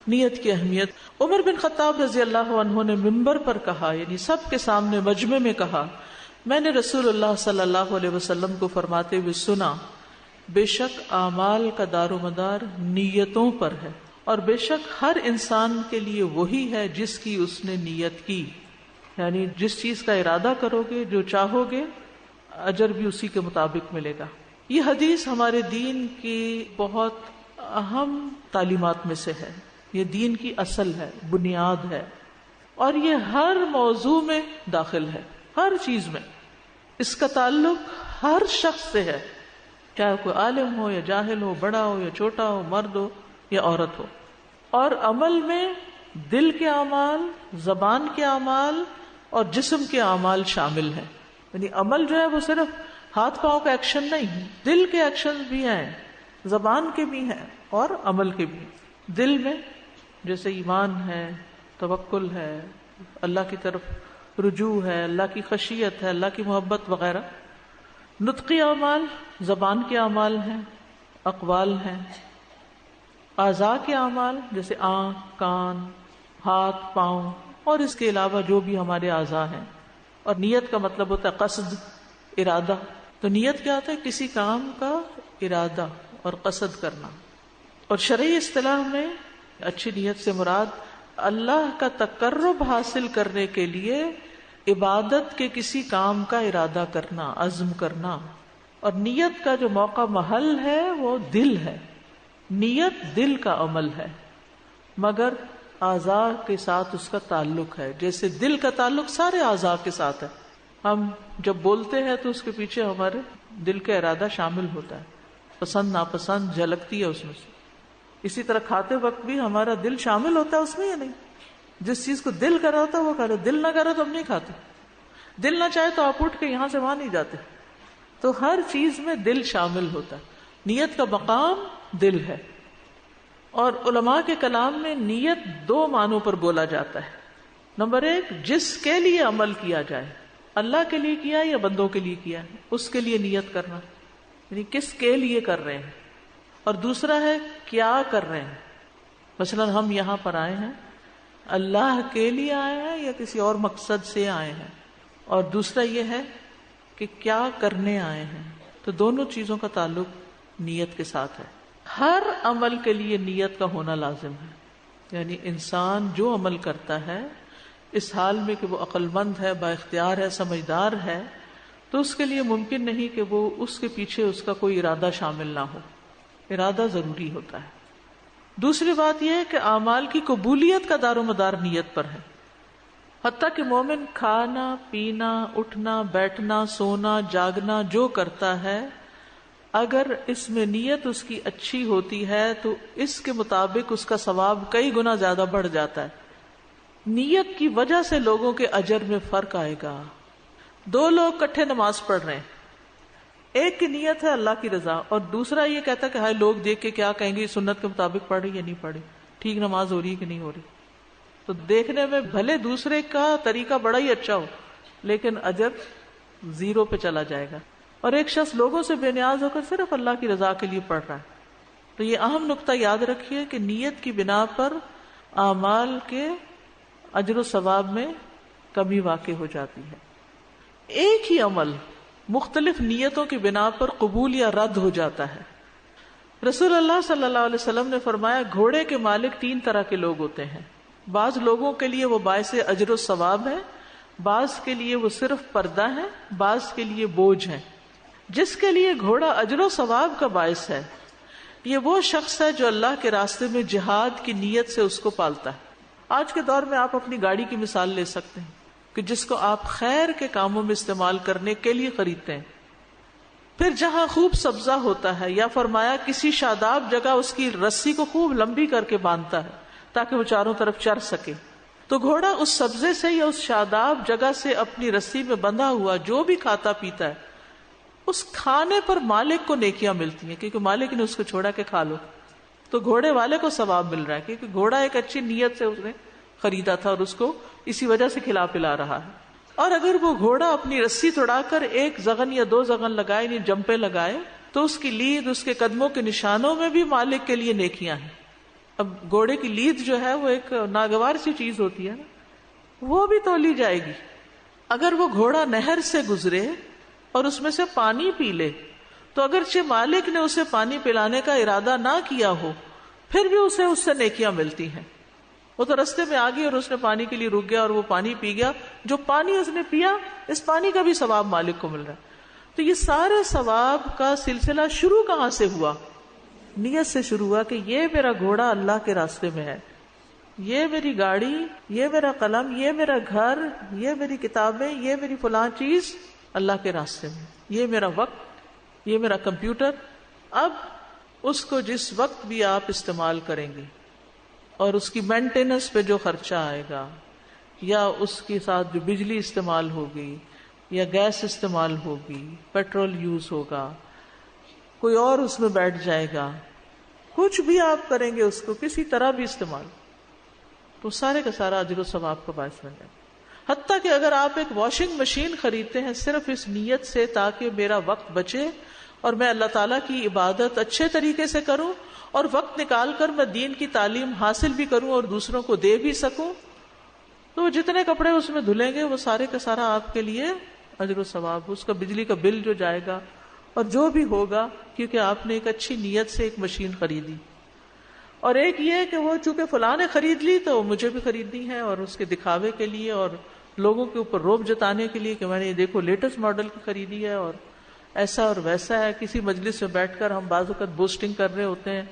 نیت کی اہمیت. عمر بن خطاب رضی اللہ عنہ نے منبر پر کہا، یعنی سب کے سامنے مجمع میں کہا، میں نے رسول اللہ صلی اللہ علیہ وسلم کو فرماتے ہوئے سنا، بے شک اعمال کا دار و مدار نیتوں پر ہے، اور بے شک ہر انسان کے لیے وہی ہے جس کی اس نے نیت کی. یعنی جس چیز کا ارادہ کرو گے، جو چاہو گے، اجر بھی اسی کے مطابق ملے گا. یہ حدیث ہمارے دین کی بہت اہم تعلیمات میں سے ہے. یہ دین کی اصل ہے، بنیاد ہے، اور یہ ہر موضوع میں داخل ہے، ہر چیز میں. اس کا تعلق ہر شخص سے ہے، چاہے کوئی عالم ہو یا جاہل ہو، بڑا ہو یا چھوٹا ہو، مرد ہو یا عورت ہو. اور عمل میں دل کے اعمال، زبان کے اعمال اور جسم کے اعمال شامل ہیں. یعنی عمل جو ہے وہ صرف ہاتھ پاؤں کا ایکشن نہیں، دل کے ایکشن بھی ہیں، زبان کے بھی ہیں اور عمل کے بھی. دل میں جیسے ایمان ہے، توکل ہے، اللہ کی طرف رجوع ہے، اللہ کی خشیت ہے، اللہ کی محبت وغیرہ. نطقی اعمال زبان کے اعمال ہیں، اقوال ہیں. اعضاء کے اعمال جیسے آنکھ، کان، ہاتھ، پاؤں اور اس کے علاوہ جو بھی ہمارے اعضاء ہیں. اور نیت کا مطلب ہوتا ہے قصد، ارادہ. تو نیت کیا ہوتا ہے؟ کسی کام کا ارادہ اور قصد کرنا. اور شرعی اصطلاح میں اچھی نیت سے مراد اللہ کا تقرب حاصل کرنے کے لیے عبادت کے کسی کام کا ارادہ کرنا، عزم کرنا. اور نیت کا جو موقع محل ہے وہ دل ہے. نیت دل کا عمل ہے، مگر اعضاء کے ساتھ اس کا تعلق ہے. جیسے دل کا تعلق سارے اعضاء کے ساتھ ہے. ہم جب بولتے ہیں تو اس کے پیچھے ہمارے دل کا ارادہ شامل ہوتا ہے، پسند ناپسند جھلکتی ہے اس میں سے. اسی طرح کھاتے وقت بھی ہمارا دل شامل ہوتا ہے اس میں یا نہیں؟ جس چیز کو دل کر رہا ہوتا ہے وہ کھاتے، دل نہ کرے تو ہم نہیں کھاتے. دل نہ چاہے تو آپ اٹھ کے یہاں سے وہاں نہیں جاتے. تو ہر چیز میں دل شامل ہوتا ہے. نیت کا مقام دل ہے. اور علماء کے کلام میں نیت دو معنوں پر بولا جاتا ہے. نمبر ایک، جس کے لیے عمل کیا جائے، اللہ کے لیے کیا یا بندوں کے لیے کیا، اس کے لیے نیت کرنا، یعنی کس کے لیے کر رہے ہیں. اور دوسرا ہے کیا کر رہے ہیں. مثلا ہم یہاں پر آئے ہیں اللہ کے لیے آئے ہیں یا کسی اور مقصد سے آئے ہیں. اور دوسرا یہ ہے کہ کیا کرنے آئے ہیں. تو دونوں چیزوں کا تعلق نیت کے ساتھ ہے. ہر عمل کے لیے نیت کا ہونا لازم ہے. یعنی انسان جو عمل کرتا ہے اس حال میں کہ وہ عقل مند ہے، با اختیار ہے، سمجھدار ہے، تو اس کے لیے ممکن نہیں کہ وہ اس کے پیچھے اس کا کوئی ارادہ شامل نہ ہو. ارادہ ضروری ہوتا ہے. دوسری بات یہ ہے کہ اعمال کی قبولیت کا دار و مدار نیت پر ہے. حتیٰ کہ مومن کھانا، پینا، اٹھنا، بیٹھنا، سونا، جاگنا جو کرتا ہے، اگر اس میں نیت اس کی اچھی ہوتی ہے تو اس کے مطابق اس کا ثواب کئی گنا زیادہ بڑھ جاتا ہے. نیت کی وجہ سے لوگوں کے اجر میں فرق آئے گا. دو لوگ کٹھے نماز پڑھ رہے ہیں، ایک کی نیت ہے اللہ کی رضا اور دوسرا یہ کہتا ہے کہ ہائے لوگ دیکھ کے کیا کہیں گے، سنت کے مطابق پڑھ رہی یا نہیں پڑھ رہی، ٹھیک نماز ہو رہی ہے کہ نہیں ہو رہی. تو دیکھنے میں بھلے دوسرے کا طریقہ بڑا ہی اچھا ہو لیکن اجر زیرو پہ چلا جائے گا. اور ایک شخص لوگوں سے بے نیاز ہو کر صرف اللہ کی رضا کے لیے پڑھ رہا ہے. تو یہ اہم نقطہ یاد رکھیے کہ نیت کی بنا پر اعمال کے اجر و ثواب میں کمی واقع ہو جاتی ہے. ایک ہی عمل مختلف نیتوں کی بنا پر قبول یا رد ہو جاتا ہے. رسول اللہ صلی اللہ علیہ وسلم نے فرمایا گھوڑے کے مالک تین طرح کے لوگ ہوتے ہیں. بعض لوگوں کے لیے وہ باعث اجر و ثواب ہے، بعض کے لیے وہ صرف پردہ ہے، بعض کے لیے بوجھ ہے. جس کے لیے گھوڑا اجر و ثواب کا باعث ہے یہ وہ شخص ہے جو اللہ کے راستے میں جہاد کی نیت سے اس کو پالتا ہے. آج کے دور میں آپ اپنی گاڑی کی مثال لے سکتے ہیں کہ جس کو آپ خیر کے کاموں میں استعمال کرنے کے لیے خریدتے ہیں. پھر جہاں خوب سبزہ ہوتا ہے یا فرمایا کسی شاداب جگہ اس کی رسی کو خوب لمبی کر کے باندھتا ہے تاکہ وہ چاروں طرف چر سکے. تو گھوڑا اس سبزے سے یا اس شاداب جگہ سے اپنی رسی میں بندھا ہوا جو بھی کھاتا پیتا ہے اس کھانے پر مالک کو نیکیاں ملتی ہیں کیونکہ مالک نے اس کو چھوڑا کہ کھا لو. تو گھوڑے والے کو ثواب مل رہا ہے کیونکہ گھوڑا ایک اچھی نیت سے اس نے خریدا تھا اور اس کو اسی وجہ سے کھلا پلا رہا ہے. اور اگر وہ گھوڑا اپنی رسی توڑا کر ایک زغن یا دو زغن لگائے یعنی جمپے لگائے تو اس کی لید، اس کے قدموں کے نشانوں میں بھی مالک کے لیے نیکیاں ہیں. اب گھوڑے کی لید جو ہے وہ ایک ناگوار سی چیز ہوتی ہے نا، وہ بھی تولی جائے گی. اگر وہ گھوڑا نہر سے گزرے اور اس میں سے پانی پی لے تو اگرچہ مالک نے اسے پانی پلانے کا ارادہ نہ کیا ہو پھر بھی اسے اس سے نیکیاں ملتی ہیں. وہ تو رستے میں آ گئی اور اس نے پانی کے لیے رک گیا اور وہ پانی پی گیا، جو پانی اس نے پیا اس پانی کا بھی ثواب مالک کو مل رہا ہے. تو یہ سارے ثواب کا سلسلہ شروع کہاں سے ہوا؟ نیت سے شروع ہوا کہ یہ میرا گھوڑا اللہ کے راستے میں ہے، یہ میری گاڑی، یہ میرا قلم، یہ میرا گھر، یہ میری کتابیں، یہ میری فلاں چیز اللہ کے راستے میں، یہ میرا وقت، یہ میرا کمپیوٹر. اب اس کو جس وقت بھی آپ استعمال کریں گے اور اس کی مینٹیننس پہ جو خرچہ آئے گا، یا اس کے ساتھ جو بجلی استعمال ہوگی یا گیس استعمال ہوگی، پیٹرول یوز ہوگا، کوئی اور اس میں بیٹھ جائے گا، کچھ بھی آپ کریں گے اس کو کسی طرح بھی استعمال، تو سارے کا سارا اجر و ثواب کا باعث بن جائے. حتیٰ کہ اگر آپ ایک واشنگ مشین خریدتے ہیں صرف اس نیت سے تاکہ میرا وقت بچے اور میں اللہ تعالیٰ کی عبادت اچھے طریقے سے کروں اور وقت نکال کر میں دین کی تعلیم حاصل بھی کروں اور دوسروں کو دے بھی سکوں، تو جتنے کپڑے اس میں دھلیں گے وہ سارے کا سارا آپ کے لیے اجر و ثواب. اس کا بجلی کا بل جو جائے گا اور جو بھی ہوگا، کیونکہ آپ نے ایک اچھی نیت سے ایک مشین خریدی. اور ایک یہ کہ وہ چونکہ فلاں نے خرید لی تو مجھے بھی خریدنی ہے، اور اس کے دکھاوے کے لیے اور لوگوں کے اوپر روب جتانے کے لیے کہ میں نے یہ دیکھو لیٹسٹ ماڈل کی خریدی ہے اور ایسا اور ویسا ہے. کسی مجلس میں بیٹھ کر ہم بعض اوقات بوسٹنگ کر رہے ہوتے ہیں،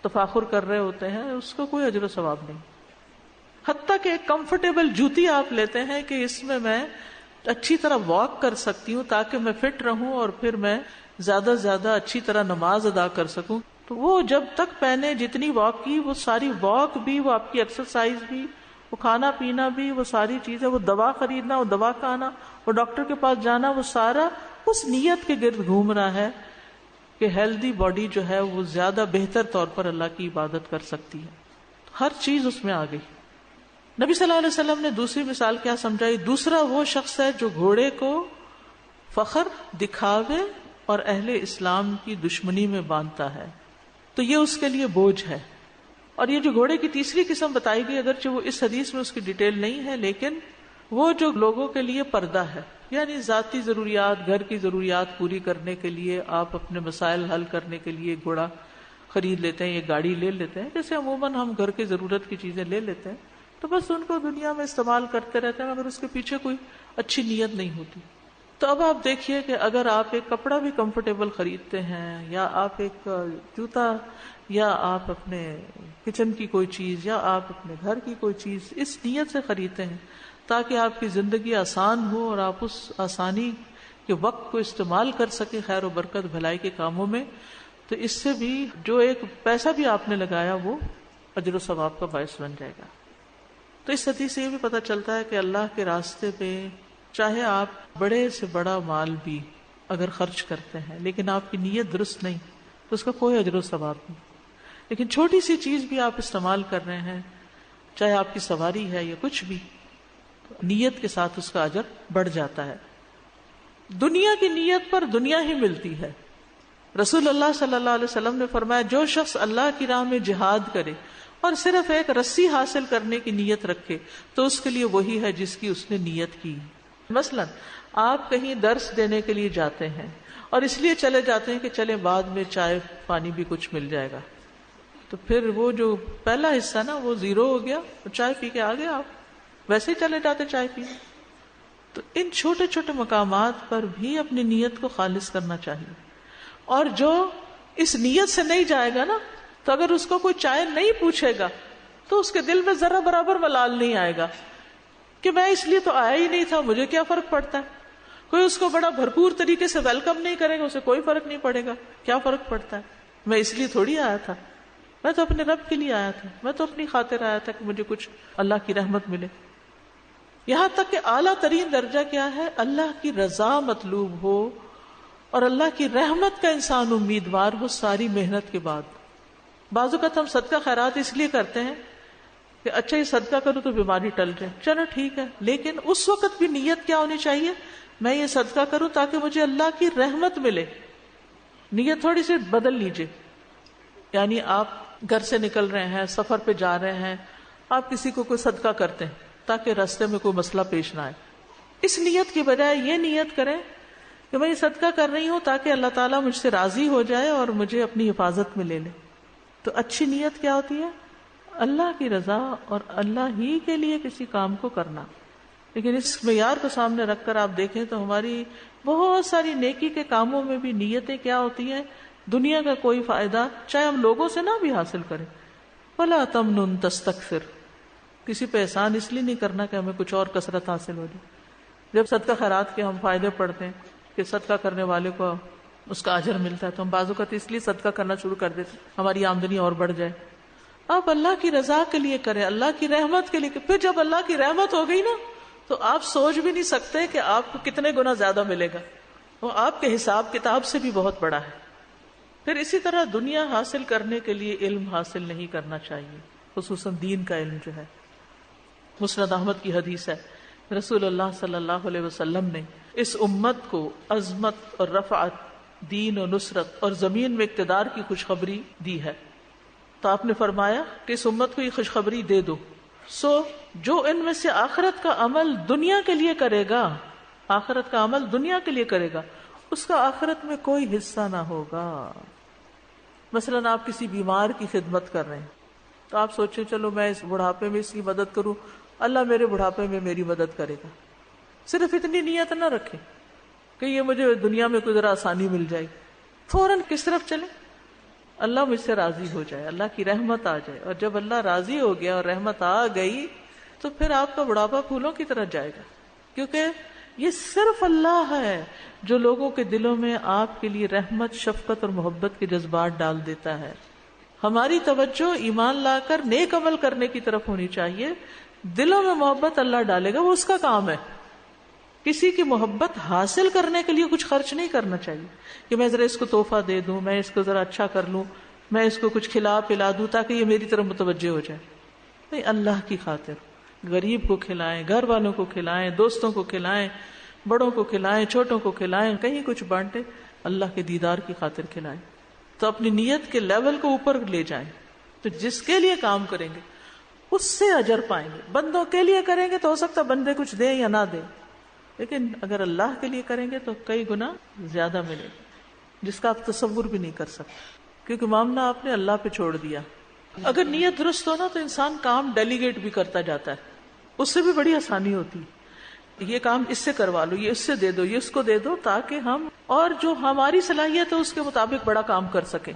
تفاخر کر رہے ہوتے ہیں، اس کو کوئی اجر و ثواب نہیں. حتیٰ کہ ایک کمفرٹیبل جوتی آپ لیتے ہیں کہ اس میں میں اچھی طرح واک کر سکتی ہوں تاکہ میں فٹ رہوں اور پھر میں زیادہ سے زیادہ اچھی طرح نماز ادا کر سکوں، تو وہ جب تک پہنے جتنی واک کی وہ ساری واک بھی، وہ آپ کی ایکسرسائز بھی، وہ کھانا پینا بھی، وہ ساری چیزیں، وہ دوا خریدنا، وہ دوا کھانا، وہ ڈاکٹر کے پاس جانا، وہ سارا اس نیت کے گرد گھوم رہا ہے کہ ہیلدی باڈی جو ہے وہ زیادہ بہتر طور پر اللہ کی عبادت کر سکتی ہے. ہر چیز اس میں آ گئی. نبی صلی اللہ علیہ وسلم نے دوسری مثال کیا سمجھائی؟ دوسرا وہ شخص ہے جو گھوڑے کو فخر، دکھاوے اور اہل اسلام کی دشمنی میں باندھتا ہے تو یہ اس کے لیے بوجھ ہے. اور یہ جو گھوڑے کی تیسری قسم بتائی گئی، اگرچہ وہ اس حدیث میں اس کی ڈیٹیل نہیں ہے، لیکن وہ جو لوگوں کے لیے پردہ ہے، یعنی ذاتی ضروریات، گھر کی ضروریات پوری کرنے کے لیے، آپ اپنے مسائل حل کرنے کے لیے گھوڑا خرید لیتے ہیں، یہ گاڑی لے لیتے ہیں، جیسے عموماً ہم گھر کی ضرورت کی چیزیں لے لیتے ہیں، تو بس ان کو دنیا میں استعمال کرتے رہتے ہیں مگر اس کے پیچھے کوئی اچھی نیت نہیں ہوتی. تو اب آپ دیکھیے کہ اگر آپ ایک کپڑا بھی کمفرٹیبل خریدتے ہیں، یا آپ ایک جوتا، یا آپ اپنے کچن کی کوئی چیز، یا آپ اپنے گھر کی کوئی چیز اس نیت سے خریدتے ہیں تاکہ آپ کی زندگی آسان ہو اور آپ اس آسانی کے وقت کو استعمال کر سکیں خیر و برکت بھلائی کے کاموں میں، تو اس سے بھی جو ایک پیسہ بھی آپ نے لگایا وہ اجر و ثواب کا باعث بن جائے گا. تو اس حدیث سے یہ بھی پتہ چلتا ہے کہ اللہ کے راستے پہ چاہے آپ بڑے سے بڑا مال بھی اگر خرچ کرتے ہیں لیکن آپ کی نیت درست نہیں تو اس کا کوئی اجر و ثواب نہیں. لیکن چھوٹی سی چیز بھی آپ استعمال کر رہے ہیں، چاہے آپ کی سواری ہے یا کچھ بھی، نیت کے ساتھ اس کا اجر بڑھ جاتا ہے. دنیا کی نیت پر دنیا ہی ملتی ہے. رسول اللہ صلی اللہ علیہ وسلم نے فرمایا جو شخص اللہ کی راہ میں جہاد کرے اور صرف ایک رسی حاصل کرنے کی نیت رکھے تو اس کے لیے وہی ہے جس کی اس نے نیت کی. مثلا آپ کہیں درس دینے کے لیے جاتے ہیں اور اس لیے چلے جاتے ہیں کہ چلے بعد میں چائے پانی بھی کچھ مل جائے گا، تو پھر وہ جو پہلا حصہ نا وہ زیرو ہو گیا، چائے پی کے آ گئے، آپ ویسے ہی چلے جاتے چائے پینے. تو ان چھوٹے چھوٹے مقامات پر بھی اپنی نیت کو خالص کرنا چاہیے. اور جو اس نیت سے نہیں جائے گا نا، تو اگر اس کو کوئی چائے نہیں پوچھے گا تو اس کے دل میں ذرا برابر ملال نہیں آئے گا کہ میں اس لیے تو آیا ہی نہیں تھا، مجھے کیا فرق پڑتا ہے. کوئی اس کو بڑا بھرپور طریقے سے ویلکم نہیں کرے گا، اسے کوئی فرق نہیں پڑے گا. کیا فرق پڑتا ہے، میں اس لیے تھوڑی آیا تھا، میں تو اپنے رب کے لیے آیا تھا، میں تو اپنی خاطر آیا تھا کہ مجھے کچھ اللہ کی رحمت ملے. یہاں تک کہ اعلیٰ ترین درجہ کیا ہے، اللہ کی رضا مطلوب ہو اور اللہ کی رحمت کا انسان امیدوار ہو ساری محنت کے بعد. بعض اوقات ہم صدقہ خیرات اس لیے کرتے ہیں کہ اچھا یہ صدقہ کروں تو بیماری ٹل جائے، چلو ٹھیک ہے، لیکن اس وقت بھی نیت کیا ہونی چاہیے، میں یہ صدقہ کروں تاکہ مجھے اللہ کی رحمت ملے. نیت تھوڑی سی بدل لیجئے، یعنی آپ گھر سے نکل رہے ہیں، سفر پہ جا رہے ہیں، آپ کسی کو کوئی صدقہ کرتے ہیں تاکہ راستے میں کوئی مسئلہ پیش نہ آئے، اس نیت کی بجائے یہ نیت کریں کہ میں یہ صدقہ کر رہی ہوں تاکہ اللہ تعالیٰ مجھ سے راضی ہو جائے اور مجھے اپنی حفاظت میں لے لے. تو اچھی نیت کیا ہوتی ہے؟ اللہ کی رضا اور اللہ ہی کے لیے کسی کام کو کرنا. لیکن اس معیار کو سامنے رکھ کر آپ دیکھیں تو ہماری بہت ساری نیکی کے کاموں میں بھی نیتیں کیا ہوتی ہیں؟ دنیا کا کوئی فائدہ چاہے ہم لوگوں سے نہ بھی حاصل کریں. وَلَا تَمْنُن تَسْتَكْثِرْ، کسی پہ احسان اس لیے نہیں کرنا کہ ہمیں کچھ اور کثرت حاصل ہو جائے. جب صدقہ خیرات کے ہم فائدے پڑھتے ہیں کہ صدقہ کرنے والے کو اس کا اجر ملتا ہے تو ہم بعض اوقات اس لیے صدقہ کرنا شروع کر دیتے ہماری آمدنی اور بڑھ جائے. آپ اللہ کی رضا کے لیے کریں، اللہ کی رحمت کے لیے. پھر جب اللہ کی رحمت ہو گئی نا تو آپ سوچ بھی نہیں سکتے کہ آپ کو کتنے گنا زیادہ ملے گا. وہ آپ کے حساب کتاب سے بھی بہت بڑا ہے. پھر اسی طرح دنیا حاصل کرنے کے لیے علم حاصل نہیں کرنا چاہیے، خصوصاً دین کا علم جو ہے. مسند احمد کی حدیث ہے، رسول اللہ صلی اللہ علیہ وسلم نے اس امت کو عظمت اور رفعت، دین و نصرت اور زمین میں اقتدار کی خوشخبری دی ہے. تو آپ نے فرمایا کہ اس امت کو یہ خوشخبری دے دو، جو ان میں سے آخرت کا عمل دنیا کے لیے کرے گا، آخرت کا عمل دنیا کے لیے کرے گا، اس کا آخرت میں کوئی حصہ نہ ہوگا. مثلاً آپ کسی بیمار کی خدمت کر رہے ہیں تو آپ سوچیں چلو میں اس بڑھاپے میں اس کی مدد کروں، اللہ میرے بڑھاپے میں میری مدد کرے گا. صرف اتنی نیت نہ رکھیں کہ یہ مجھے دنیا میں کوئی ذرا آسانی مل جائے، فوراً کس طرف چلیں؟ اللہ مجھ سے راضی ہو جائے، اللہ کی رحمت آ جائے. اور جب اللہ راضی ہو گیا اور رحمت آ گئی تو پھر آپ کا بڑھاپا پھولوں کی طرح جائے گا. کیونکہ یہ صرف اللہ ہے جو لوگوں کے دلوں میں آپ کے لیے رحمت، شفقت اور محبت کے جذبات ڈال دیتا ہے. ہماری توجہ ایمان لا کر نیک عمل کرنے کی طرف ہونی چاہیے. دلوں میں محبت اللہ ڈالے گا، وہ اس کا کام ہے. کسی کی محبت حاصل کرنے کے لیے کچھ خرچ نہیں کرنا چاہیے کہ میں ذرا اس کو تحفہ دے دوں، میں اس کو ذرا اچھا کر لوں، میں اس کو کچھ کھلا پلا دوں تاکہ یہ میری طرف متوجہ ہو جائے. نہیں، اللہ کی خاطر غریب کو کھلائیں، گھر والوں کو کھلائیں، دوستوں کو کھلائیں، بڑوں کو کھلائیں، چھوٹوں کو کھلائیں، کہیں کچھ بانٹیں، اللہ کے دیدار کی خاطر کھلائیں. تو اپنی نیت کے لیول کو اوپر لے جائیں. تو جس کے لیے کام کریں گے اس سے اجر پائیں گے. بندوں کے لیے کریں گے تو ہو سکتا ہے بندے کچھ دیں یا نہ دیں، لیکن اگر اللہ کے لیے کریں گے تو کئی گنا زیادہ ملے گا، جس کا آپ تصور بھی نہیں کر سکتے، کیونکہ معاملہ آپ نے اللہ پہ چھوڑ دیا. اگر نیت درست ہو نا تو انسان کام ڈیلیگیٹ بھی کرتا جاتا ہے، اس سے بھی بڑی آسانی ہوتی ہے. یہ کام اس سے کروا لو، یہ اس سے دے دو، یہ اس کو دے دو، تاکہ ہم اور جو ہماری صلاحیت ہے اس کے مطابق بڑا کام کر سکیں.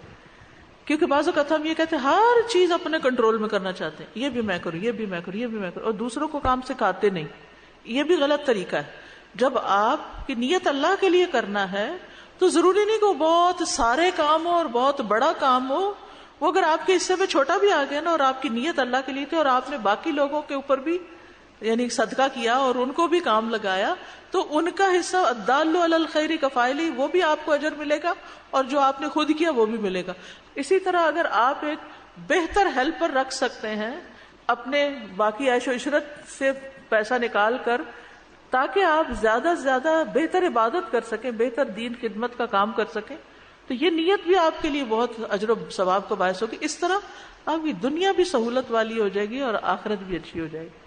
کیونکہ بعض اوقات ہم یہ کہتے ہیں ہر چیز اپنے کنٹرول میں کرنا چاہتے ہیں، یہ بھی میں کروں، یہ بھی میں کروں، یہ بھی میں کروں، اور دوسروں کو کام سکھاتے نہیں. یہ بھی غلط طریقہ ہے. جب آپ کی نیت اللہ کے لیے کرنا ہے تو ضروری نہیں کہ وہ بہت سارے کام ہو اور بہت بڑا کام ہو. وہ اگر آپ کے حصے میں چھوٹا بھی آ گیا نا اور آپ کی نیت اللہ کے لیے تھی اور آپ نے باقی لوگوں کے اوپر بھی یعنی صدقہ کیا اور ان کو بھی کام لگایا تو ان کا حصہ الدال علی الخیر کفاعلہ، وہ بھی آپ کو اجر ملے گا اور جو آپ نے خود کیا وہ بھی ملے گا. اسی طرح اگر آپ ایک بہتر ہیلپر رکھ سکتے ہیں اپنے باقی عیش و عشرت سے پیسہ نکال کر تاکہ آپ زیادہ سے زیادہ بہتر عبادت کر سکیں، بہتر دین خدمت کا کام کر سکیں، تو یہ نیت بھی آپ کے لیے بہت اجر و ثواب کا باعث ہوگی. اس طرح آپ کی دنیا بھی سہولت والی ہو جائے گی اور آخرت بھی اچھی ہو جائے گی.